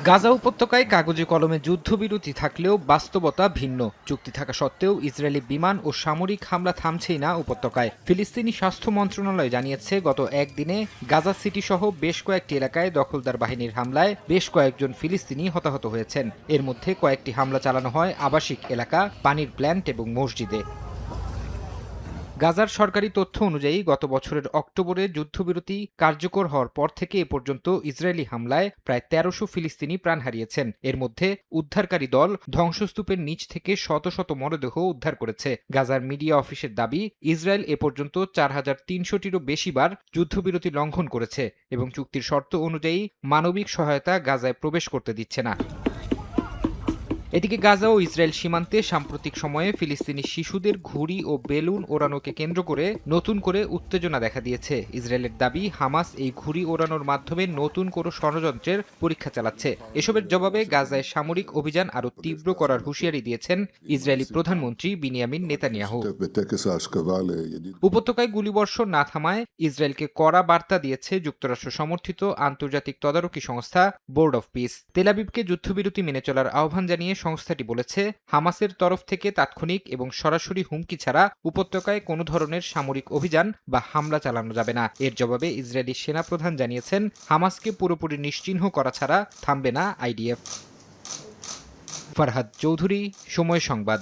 গাজা উপত্যকায় কাগজে কলমে যুদ্ধবিরতি থাকলেও বাস্তবতা ভিন্ন। চুক্তি থাকা সত্ত্বেও ইসরায়েলি বিমান ও সামরিক হামলা থামছেই না উপত্যকায়। ফিলিস্তিনি স্বাস্থ্য মন্ত্রণালয় জানিয়েছে, গত একদিনে গাজা সিটি সহ বেশ কয়েকটি এলাকায় দখলদার বাহিনীর হামলায় বেশ কয়েকজন ফিলিস্তিনি হতাহত হয়েছেন। এর মধ্যে কয়েকটি হামলা চালানো হয় আবাসিক এলাকা, পানির প্ল্যান্ট এবং মসজিদে। গাজার সরকারি তথ্য অনুযায়ী গত বছরের অক্টোবরে যুদ্ধবিরতি কার্যকর হওয়ার পর থেকে এ পর্যন্ত ইসরায়েলি হামলায় প্রায় ১৩০০ ফিলিস্তিনি প্রাণ হারিয়েছেন। এর মধ্যে উদ্ধারকারী দল ধ্বংসস্তূপের নিচ থেকে শত শত মরদেহ উদ্ধার করেছে। গাজার মিডিয়া অফিসের দাবি, ইসরায়েল এ পর্যন্ত ৪৩০০টিরও বেশি বার যুদ্ধবিরতি লঙ্ঘন করেছে এবং চুক্তির শর্ত অনুযায়ী মানবিক সহায়তা গাজায় প্রবেশ করতে দিচ্ছে না। এদিকে গাজা ও ইসরায়েল সীমান্তে সাম্প্রতিক সময়ে ফিলিস্তিনি শিশুদের ঘুড়ি ও বেলুন ওড়ানোকে কেন্দ্র করে নতুন করে উত্তেজনা দেখা দিয়েছে। ইসরায়েলের দাবি, হামাস এই ঘুড়ি ওড়ানোর মাধ্যমে নতুন কোনো ষড়যন্ত্রের পরীক্ষা চালাচ্ছে। এসবের জবাবে গাজায় সামরিক অভিযান আরও তীব্র করার হুঁশিয়ারি দিয়েছেন ইসরায়েলি প্রধানমন্ত্রী বিনিয়ামিন নেতানিয়াহু। উপত্যকায় গুলিবর্ষণ না থামায় ইসরায়েলকে কড়া বার্তা দিয়েছে যুক্তরাষ্ট্র সমর্থিত আন্তর্জাতিক তদারকি সংস্থা বোর্ড অফ পিস। তেল আবিবকে যুদ্ধবিরতি মেনে চলার আহ্বান জানিয়ে সংস্থাটি বলেছে, হামাসের তরফ থেকে তাৎক্ষণিক এবং সরাসরি হুমকি ছাড়া উপত্যকায় কোনো ধরনের সামরিক অভিযান বা হামলা চালানো যাবে না। এর জবাবে ইসরায়েলি সেনাপ্রধান জানিয়েছেন, হামাসকে পুরোপুরি নিশ্চিহ্ন করা ছাড়া থামবে না আইডিএফ। ফারহাদ চৌধুরী, সময় সংবাদ।